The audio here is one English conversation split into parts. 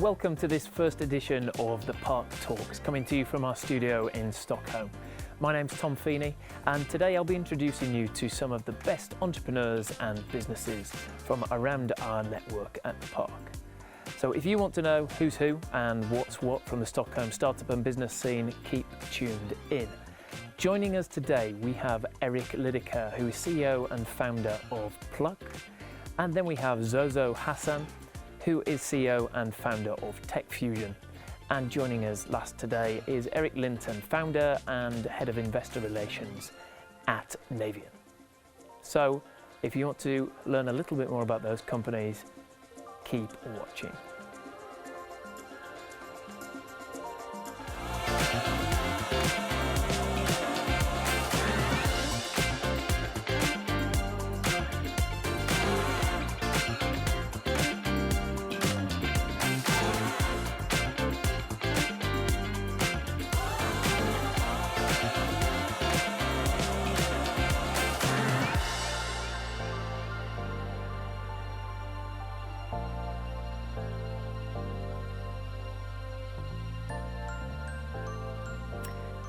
Welcome to this first edition of the Park Talks, coming to you from our studio in Stockholm. My name's Tom Feeney, and today I'll be introducing you to some of the best entrepreneurs and businesses from around our network at the park. So if you want to know who's who and what's what from the Stockholm startup and business scene, keep tuned in. Joining us today, we have Erik Lydekker, who is CEO and founder of Pluck. And then we have Zozo Hassan, who is CEO and founder of TechFusion. And joining us last today is Eric Linton, founder and head of investor relations at Navion. So if you want to learn a little bit more about those companies, keep watching.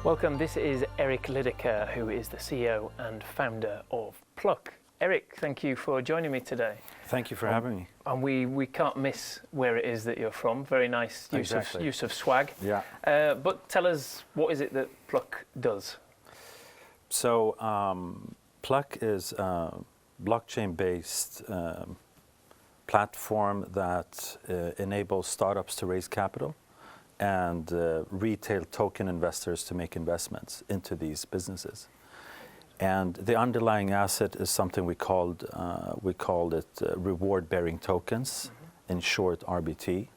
Welcome, this is Erik Lydekker, who is the CEO and founder of Pluck. Eric, thank you for joining me today. Thank you for having me. And we can't miss where it is that you're from. Very nice use of swag. Yeah. But tell us, what is it that Pluck does? So Pluck is a blockchain-based platform that enables startups to raise capital and retail token investors to make investments into these businesses. And the underlying asset is something we called it reward-bearing tokens, in short RBT.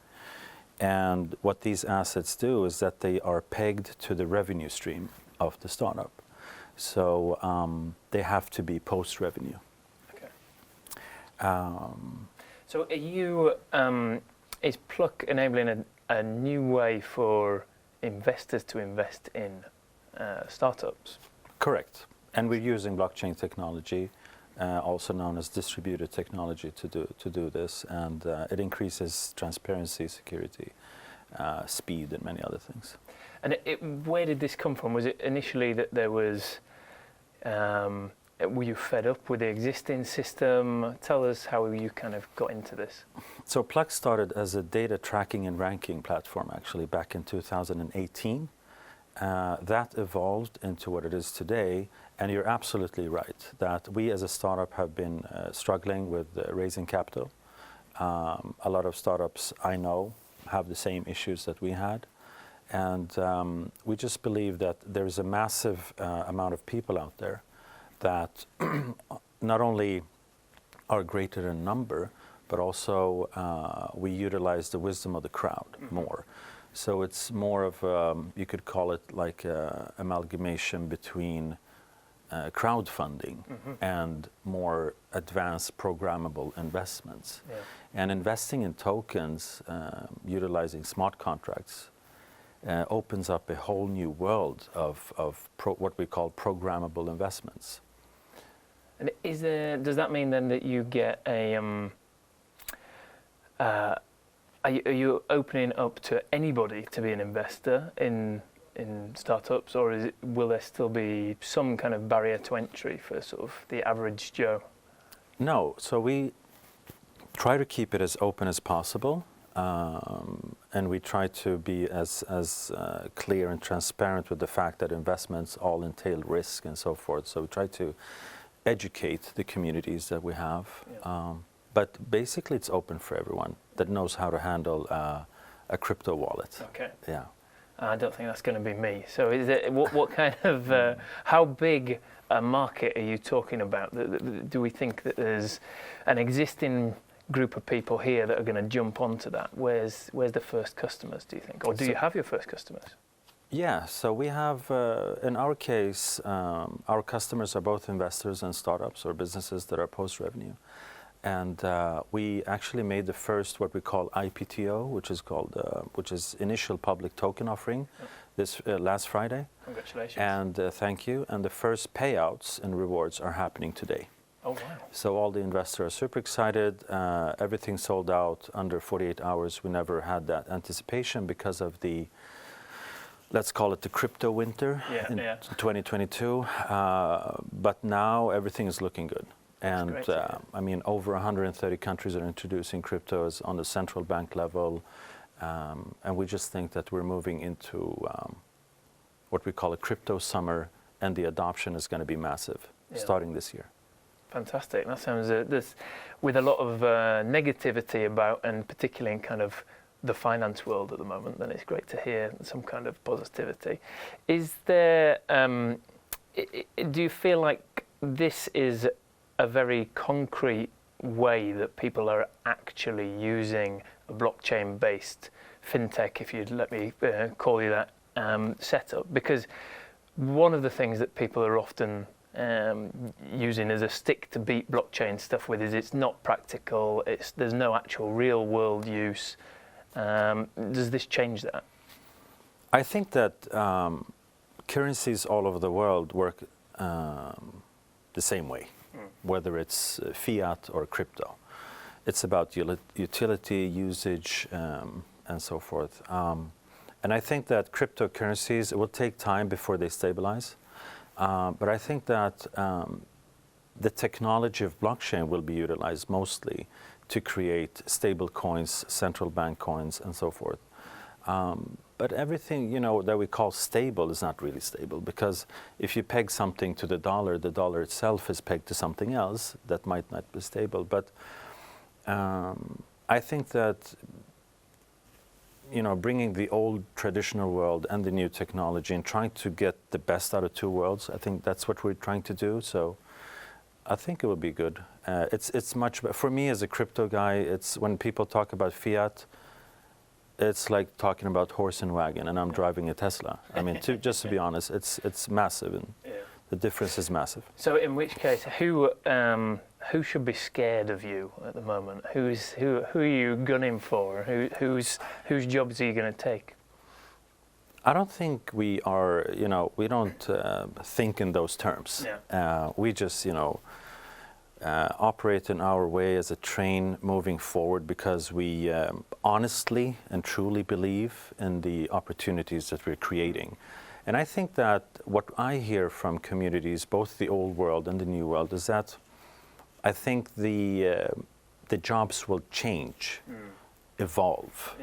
And what these assets do is that they are pegged to the revenue stream of the startup. So they have to be post-revenue. Okay. So are you, is Pluck enabling a new way for investors to invest in startups? Correct. And we're using blockchain technology, also known as distributed technology, to do this, and it increases transparency, security, speed, and many other things. And where did this come from? Was it initially that there was, were you fed up with the existing system? Tell us how you kind of got into this. So Pluck started as a data tracking and ranking platform actually back in 2018. That evolved into what it is today, and you're absolutely right that we as a startup have been struggling with raising capital. A lot of startups I know have the same issues that we had, and we just believe that there's a massive amount of people out there that not only are greater in number, but also we utilize the wisdom of the crowd more. So it's more of, you could call it like an amalgamation between crowdfunding and more advanced programmable investments. Yeah. And investing in tokens, utilizing smart contracts, opens up a whole new world of what we call programmable investments. And does that mean then that you get a, are you opening up to anybody to be an investor in startups, or will there still be some kind of barrier to entry for sort of the average Joe? No, so we try to keep it as open as possible, and we try to be as clear and transparent with the fact that investments all entail risk and so forth. So we try to educate the communities that we have. Yeah. But basically it's open for everyone that knows how to handle a crypto wallet. Okay. Yeah. I don't think that's going to be me. So is it, what kind of, how big a market are you talking about? Do we think that there's an existing group of people here that are going to jump onto that? Where's the first customers, do you think? Or do you have your first customers? Yeah, so we have, in our case, our customers are both investors and startups or businesses that are post-revenue. And we actually made the first, what we call IPTO, which is initial public token offering, this last Friday. Congratulations. And thank you. And the first payouts and rewards are happening today. Oh, wow. So all the investors are super excited. Everything sold out under 48 hours. We never had that anticipation because of the, let's call it the crypto winter in 2022. But now everything is looking good. And I mean, over 130 countries are introducing cryptos on the central bank level. And we just think that we're moving into what we call a crypto summer, and the adoption is going to be massive starting this year. Fantastic. That sounds, with a lot of negativity about, and particularly in kind of the finance world at the moment, then it's great to hear some kind of positivity. Is there, do you feel like this is a very concrete way that people are actually using a blockchain-based fintech, if you'd let me call you that, setup? Because one of the things that people are often using as a stick to beat blockchain stuff with is it's not practical, there's no actual real world use. Does this change that? I think that currencies all over the world work the same way, whether it's fiat or crypto. It's about utility, usage, and so forth. And I think that cryptocurrencies, it will take time before they stabilize. But I think that the technology of blockchain will be utilized mostly to create stable coins, central bank coins, and so forth. But everything, you know, that we call stable is not really stable, because if you peg something to the dollar itself is pegged to something else that might not be stable. But I think that, you know, bringing the old traditional world and the new technology and trying to get the best out of two worlds, I think that's what we're trying to do. So I think it will be good. It's much better. For me as a crypto guy, it's when people talk about fiat, it's like talking about horse and wagon, and I'm driving a Tesla. I mean, just to be honest, it's massive, and the difference is massive. So in which case, who should be scared of you at the moment? Who are you gunning for? Whose jobs are you going to take? I don't think we are, you know, we don't think in those terms. We just, you know, operate in our way as a train moving forward, because we honestly and truly believe in the opportunities that we're creating. And I think that what I hear from communities, both the old world and the new world, is that I think the jobs will change, evolve,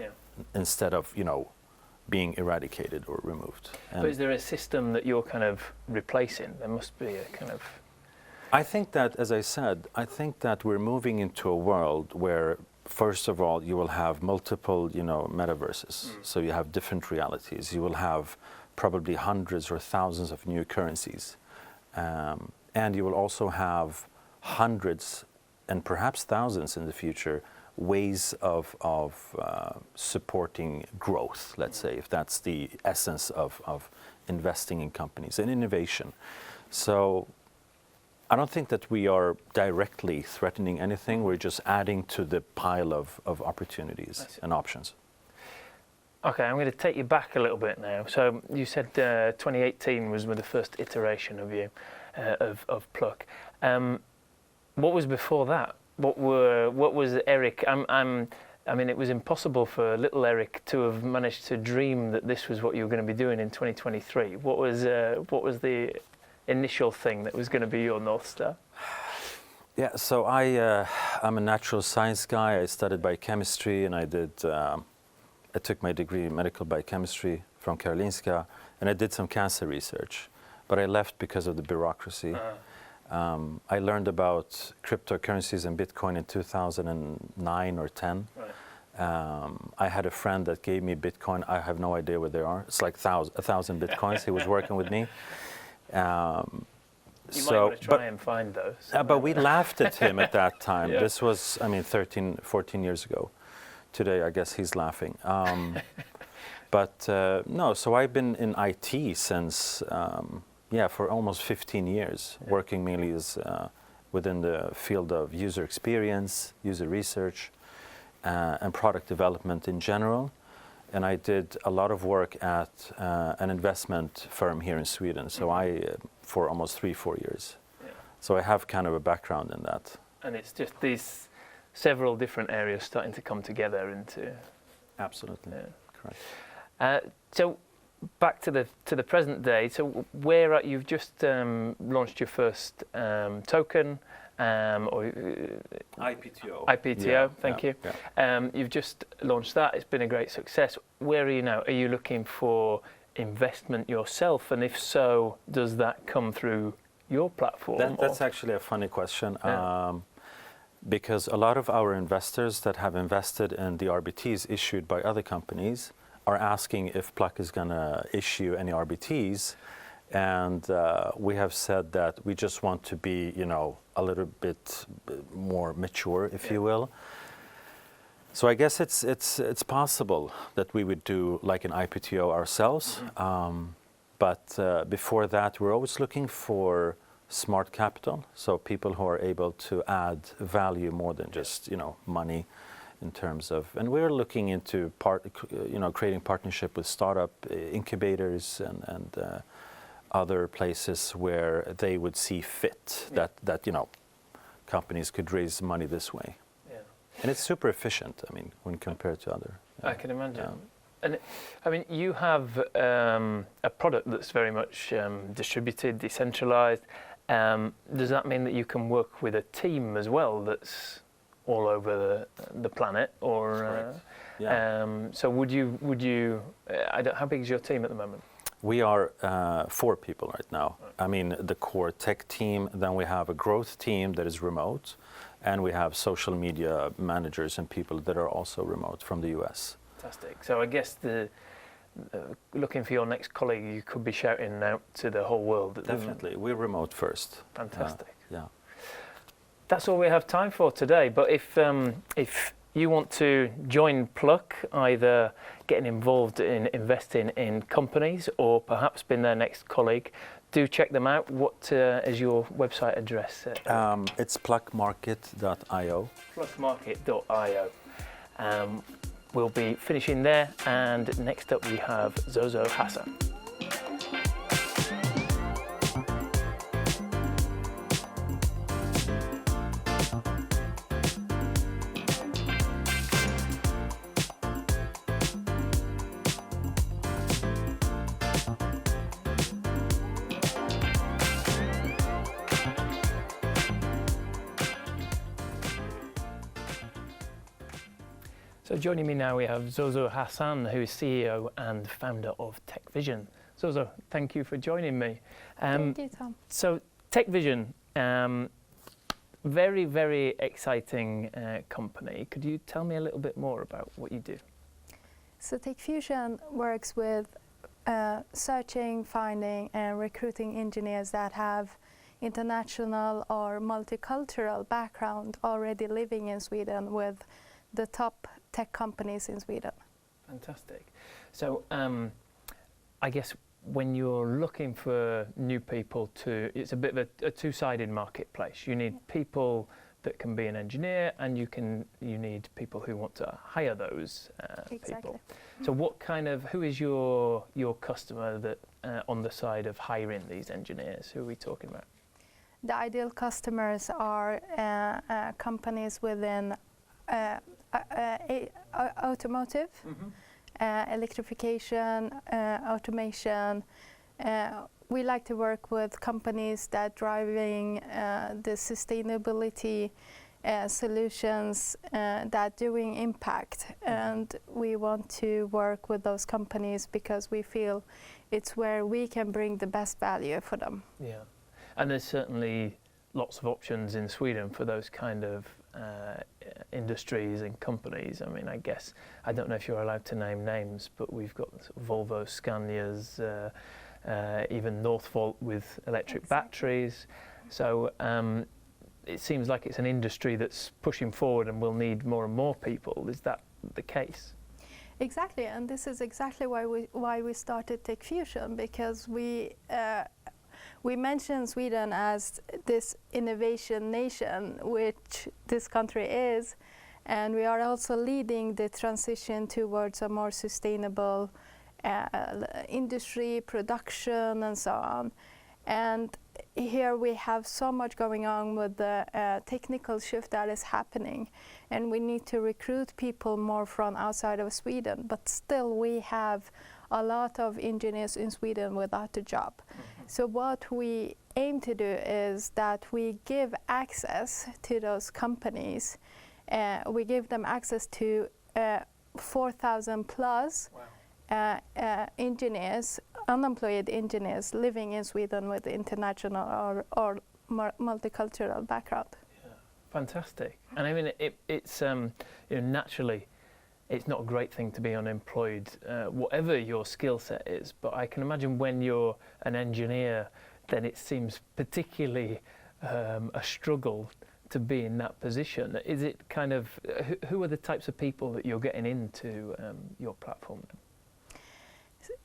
instead of, you know, being eradicated or removed. But is there a system that you're kind of replacing? There must be a kind of... I think that, as I said, I think that we're moving into a world where, first of all, you will have multiple, you know, metaverses. So you have different realities. You will have probably hundreds or thousands of new currencies. And you will also have hundreds and perhaps thousands in the future ways of supporting growth, let's say, if that's the essence of investing in companies and innovation. So I don't think that we are directly threatening anything. We're just adding to the pile of opportunities and options. Okay, I'm going to take you back a little bit now. So you said 2018 was the first iteration of you, of Pluck. What was before that? What was Eric? I mean, it was impossible for little Eric to have managed to dream that this was what you were going to be doing in 2023. What was the initial thing that was going to be your North Star? Yeah, so I'm a natural science guy. I studied biochemistry, and I took my degree in medical biochemistry from Karolinska, and I did some cancer research, but I left because of the bureaucracy. I learned about cryptocurrencies and Bitcoin in 2009 or 10. I had a friend that gave me Bitcoin. I have no idea where they are. It's like 1,000 Bitcoins. He was working with me. You might want to try and find those. But we laughed at him at that time. This was, I mean, 13, 14 years ago. Today, I guess he's laughing. But no, so I've been in IT since, for almost 15 years, working mainly as within the field of user experience, user research, and product development in general. And I did a lot of work at an investment firm here in Sweden. So I, for almost 3-4 years, So I have kind of a background in that. And it's just these several different areas starting to come together into. Absolutely. Yeah. Correct. So back to the present day. So you've just launched your first token, or IPTO. IPTO. Yeah, Thank you. Yeah. You've just launched that. It's been a great success. Where are you now? Are you looking for investment yourself? And if so, does that come through your platform? That's actually a funny question. Yeah. Because a lot of our investors that have invested in the RBTs issued by other companies are asking if Pluck is going to issue any RBTs, and we have said that we just want to be, a little bit more mature, if you will. So I guess it's possible that we would do like an IPTO ourselves, but before that, we're always looking for smart capital, so people who are able to add value more than just money, in terms of, and we're looking into creating partnership with startup incubators and other places where they would see fit that companies could raise money this way. Yeah. And it's super efficient. I mean, when compared to other. I can imagine. Yeah. And I mean, you have a product that's very much distributed, decentralized. Does that mean that you can work with a team as well that's all over the planet, or so would you how big is your team at the moment? We are 4 people right now. I mean, the core tech team, then we have a growth team that is remote, and we have social media managers and people that are also remote from the US. Fantastic. So I guess looking for your next colleague, you could be shouting out to the whole world. Definitely. We're remote first. Fantastic. Yeah. That's all we have time for today. But if you want to join Pluck, either getting involved in investing in companies or perhaps being their next colleague, do check them out. What is your website address? It's pluckmarket.io. Pluckmarket.io. We'll be finishing there, and next up we have Zozo Hassan. So joining me now we have Zozo Hassan, who is CEO and founder of TechVision. Zozo, thank you for joining me. Thank you, Tom. So TechVision, very, very exciting company. Could you tell me a little bit more about what you do? So TechVision works with searching, finding and recruiting engineers that have international or multicultural background already living in Sweden with the top tech companies in Sweden. Fantastic. So I guess when you're looking for new people it's a bit of a two-sided marketplace. You need people that can be an engineer, and you need people who want to hire those people. So who is your customer that on the side of hiring these engineers? Who are we talking about? The ideal customers are companies within automotive, electrification, automation. We like to work with companies that driving the sustainability solutions that doing impact, and we want to work with those companies because we feel it's where we can bring the best value for them. Yeah, and there's certainly lots of options in Sweden for those kind of industries and companies. I mean, I don't know if you're allowed to name names, but we've got Volvo, Scanias, even Northvolt with electric batteries. So it seems like it's an industry that's pushing forward and will need more and more people. Is that the case? Exactly, and this is exactly why we started TechVision, because we mention Sweden as this innovation nation, which this country is, and we are also leading the transition towards a more sustainable industry, production, and so on. And here we have so much going on with the technical shift that is happening, and we need to recruit people more from outside of Sweden, but still we have a lot of engineers in Sweden without a job. So what we aim to do is that we give access to those companies. We give them access to 4,000 plus engineers, unemployed engineers living in Sweden with international or multicultural background. Yeah. Fantastic. And I mean, it's naturally, it's not a great thing to be unemployed, whatever your skill set is. But I can imagine when you're an engineer, then it seems particularly a struggle to be in that position. Is it kind of, who are the types of people that you're getting into your platform?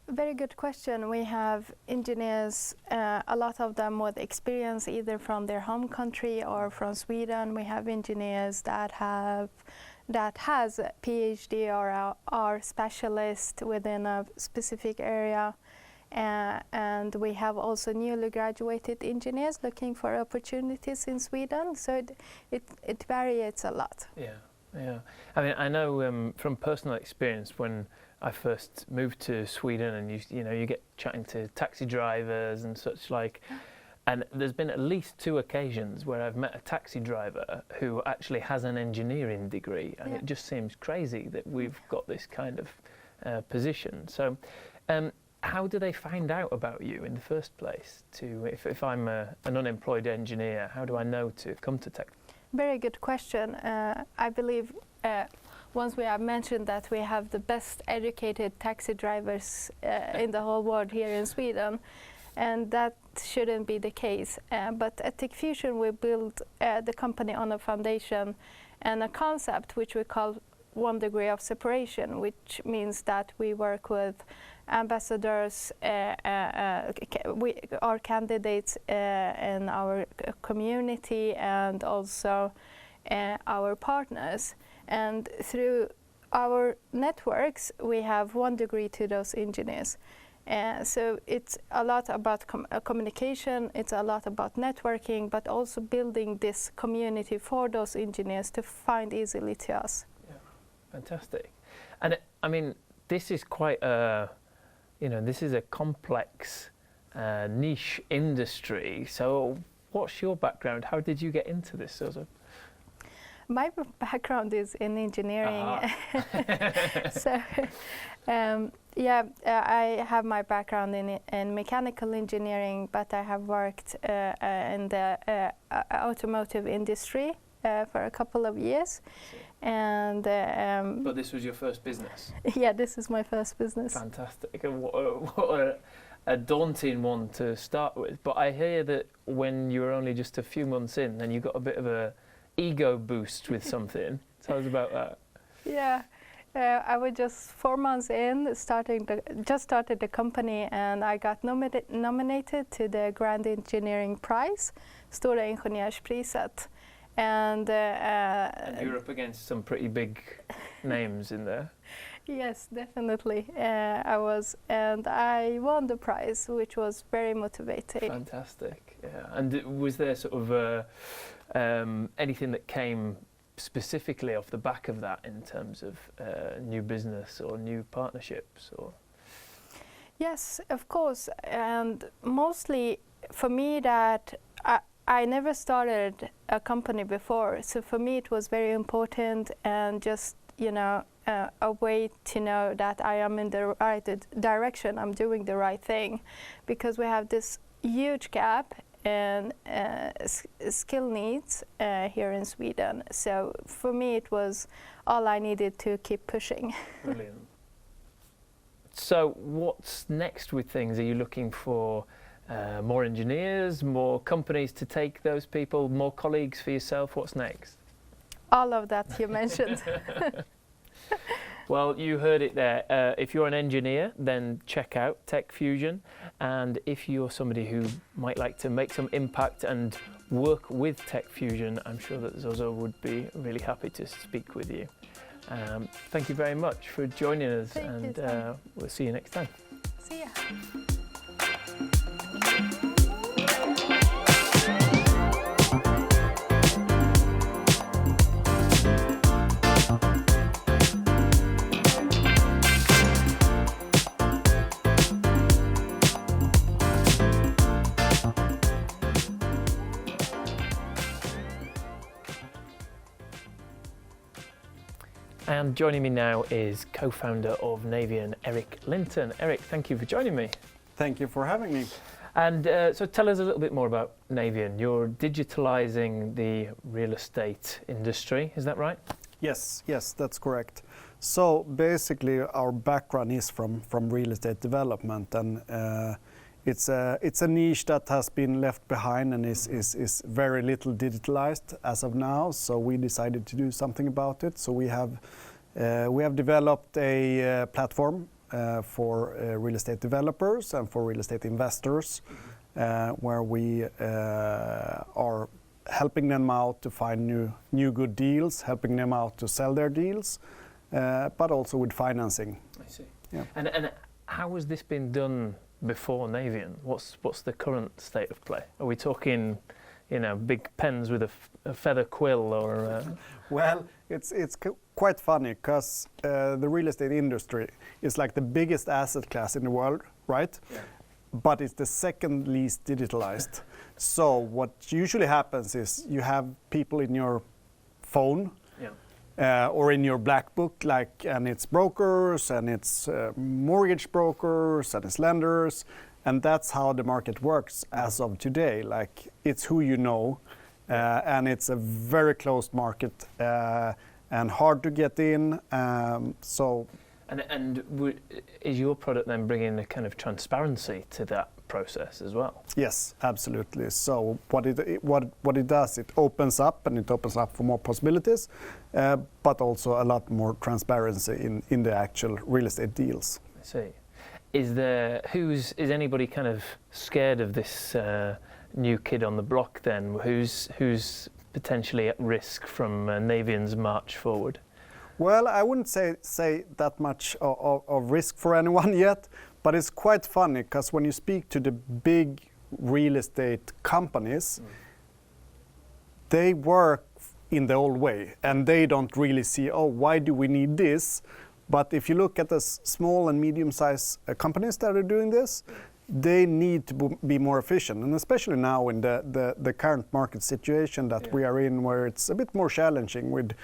Very good question. We have engineers, a lot of them with experience either from their home country or from Sweden. We have engineers that has a PhD or are specialist within a specific area. And we have also newly graduated engineers looking for opportunities in Sweden. So it varies a lot. Yeah. I mean, I know from personal experience when I first moved to Sweden, and you get chatting to taxi drivers and such like, and there's been at least 2 occasions where I've met a taxi driver who actually has an engineering degree, and it just seems crazy that we've got this kind of position. So, how do they find out about you in the first place? If I'm an unemployed engineer, how do I know to come to Tech? Very good question. I believe once we have mentioned that we have the best educated taxi drivers in the whole world here in Sweden, and that shouldn't be the case. But at TechFusion we built the company on a foundation and a concept which we call 1 degree of separation, which means that we work with ambassadors, our candidates in our community, and also our partners. And through our networks, we have 1 degree to those engineers. So it's a lot about communication, it's a lot about networking, but also building this community for those engineers to find easily to us. Yeah, fantastic. And I mean, this is quite a, this is a complex niche industry. So what's your background? How did you get into this sort of? My background is in engineering. So, I have my background in mechanical engineering, but I have worked in the automotive industry for a couple of years. And but this was your first business? Yeah, this is my first business. Fantastic. And what a daunting one to start with. But I hear that when you were only just a few months in, then you got a bit of a ego boost with something. Tell us about that. Yeah, I was just 4 months in, just started the company, and I got nominated to the Grand Engineering Prize, Stora Ingenjörspriset. And you're up against some pretty big names in there. Yes, definitely. I was, and I won the prize, which was very motivating. Fantastic. Yeah. And was there sort of anything that came specifically off the back of that in terms of new business or new partnerships? Or? Yes, of course. And mostly for me that I never started a company before. So for me it was very important, and just, a way to know that I am in the right direction, I'm doing the right thing. Because we have this huge gap in skill needs here in Sweden. So for me it was all I needed to keep pushing. Brilliant. So what's next with things? Are you looking for more engineers, more companies to take those people, more colleagues for yourself? What's next? All of that you mentioned. Well, you heard it there. If you're an engineer, then check out TechFusion. And if you're somebody who might like to make some impact and work with TechFusion, I'm sure that Zozo would be really happy to speak with you. Thank you very much for joining us. Thank you, and we'll see you next time. See ya. And joining me now is co-founder of Navion, Eric Linton. Eric, thank you for joining me. Thank you for having me. And so tell us a little bit more about Navion. You're digitalizing the real estate industry, is that right? Yes, that's correct. So basically our background is from real estate development, and it's a niche that has been left behind and is very little digitalized as of now. So we decided to do something about it. So we have developed a platform for real estate developers and for real estate investors, where we are helping them out to find new good deals, helping them out to sell their deals, but also with financing. I see. Yeah. And how has this been done before Navion? What's the current state of play? Are we talking, big pens with a feather quill, or? Well, it's quite funny because the real estate industry is like the biggest asset class in the world, right? Yeah. But it's the second least digitalized. So what usually happens is you have people in your phone or in your black book, and it's brokers and it's mortgage brokers and it's lenders, and that's how the market works as of today. Like, it's who you know, and it's a very closed market and hard to get in. Is your product then bringing a kind of transparency to that process as well? Yes, absolutely. So what it does, it opens up for more possibilities, but also a lot more transparency in the actual real estate deals. I see. Is anybody kind of scared of this new kid on the block then? Who's potentially at risk from Navion's march forward? Well, I wouldn't say that much of risk for anyone yet, but it's quite funny because when you speak to the big real estate companies, they work in the old way and they don't really see, why do we need this? But if you look at the small and medium-sized companies that are doing this, they need to be more efficient, and especially now in the current market situation that we are in, where it's a bit more challenging with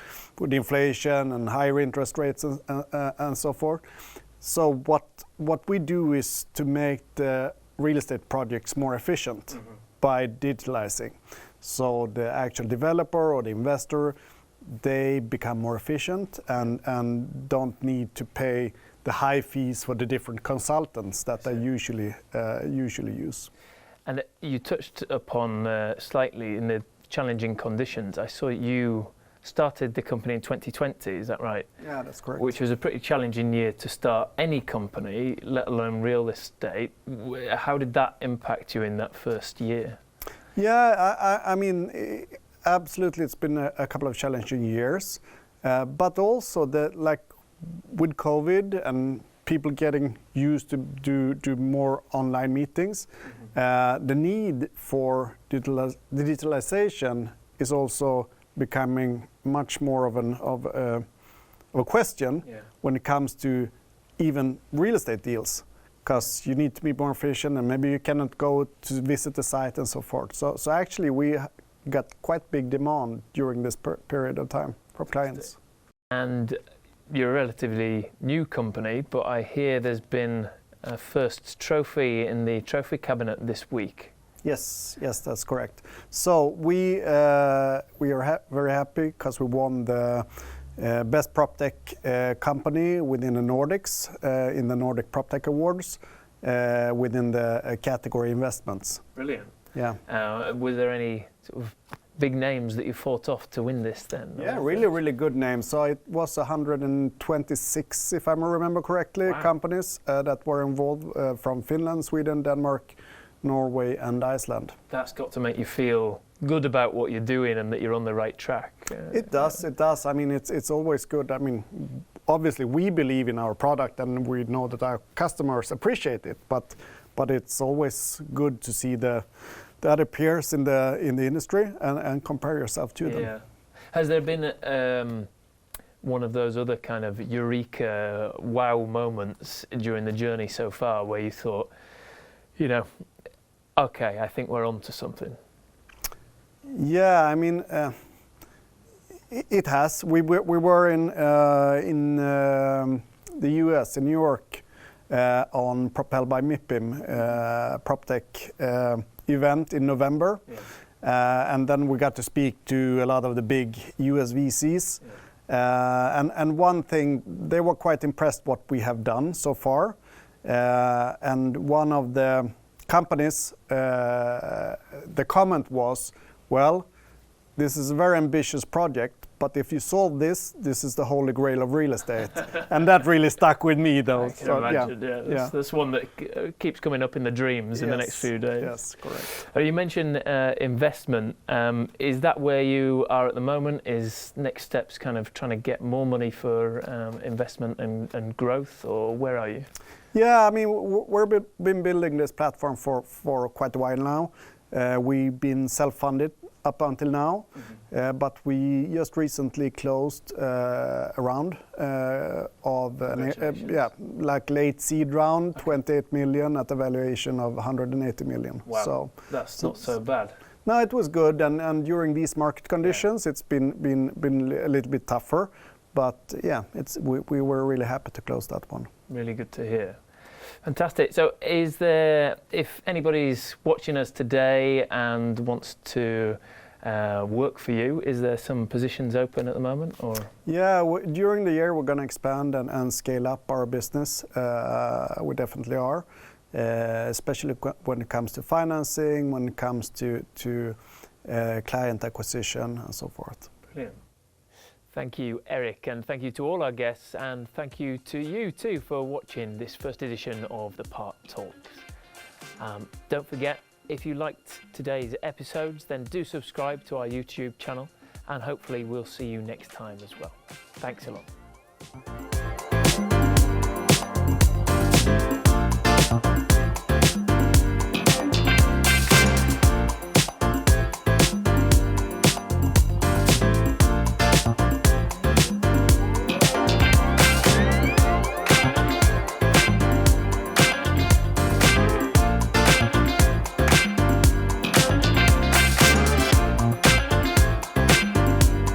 inflation and higher interest rates and so forth. So what we do is to make the real estate projects more efficient by digitalizing. So the actual developer or the investor, they become more efficient and don't need to pay the high fees for the different consultants that they usually use. And you touched upon slightly in the challenging conditions. I saw you started the company in 2020, is that right? Yeah, that's correct. Which was a pretty challenging year to start any company, let alone real estate. How did that impact you in that first year? Yeah, I mean, absolutely, it's been a couple of challenging years, but also with COVID and people getting used to do more online meetings, the need for digitalization is also becoming much more of a question when it comes to even real estate deals, because you need to be more efficient and maybe you cannot go to visit the site and so forth. So actually we got quite big demand during this period of time from clients. And you're a relatively new company, but I hear there's been a first trophy in the trophy cabinet this week. Yes, that's correct. So we are very happy because we won the best PropTech company within the Nordics in the Nordic PropTech Awards within the category investments. Brilliant. Yeah. Were there any sort of big names that you fought off to win this then? Yeah, really good names. So it was 126, if I remember correctly, companies that were involved from Finland, Sweden, Denmark, Norway and Iceland. That's got to make you feel good about what you're doing and that you're on the right track. It does. I mean, it's always good. I mean, obviously we believe in our product and we know that our customers appreciate it, but it's always good to see the other peers in the industry and compare yourself to them. Has there been one of those other kind of eureka wow moments during the journey so far where you thought, okay, I think we're on to something? Yeah, I mean, It has. We were in the US, in New York, on Propel by MIPIM, PropTech event in November. Yeah. And then we got to speak to a lot of the big US VCs. Yeah. And one thing, they were quite impressed what we have done so far. And one of the companies, the comment was, well, this is a very ambitious project, but if you solve this, this is the holy grail of real estate. And that really stuck with me, though. I can imagine, yeah. That's one that keeps coming up in the dreams in the next few days. Yes, correct. You mentioned investment. Is that where you are at the moment? Is next steps kind of trying to get more money for investment and growth, or where are you? Yeah, I mean, we've been building this platform for quite a while now. We've been self-funded up until now, but we just recently closed a round of like late seed round, 28 million at a valuation of 180 million. Wow, so that's not so bad. No, it was good, and during these market conditions, it's been a little bit tougher, but yeah, we were really happy to close that one. Really good to hear. Fantastic. So is there, if anybody's watching us today and wants to work for you, is there some positions open at the moment? Or? Yeah, during the year we're going to expand and scale up our business. We definitely are, especially when it comes to financing, when it comes to client acquisition and so forth. Brilliant. Thank you, Eric, and thank you to all our guests, and thank you to you too for watching this first edition of the Park Talks. Don't forget, if you liked today's episodes, then do subscribe to our YouTube channel, and hopefully we'll see you next time as well. Thanks a lot.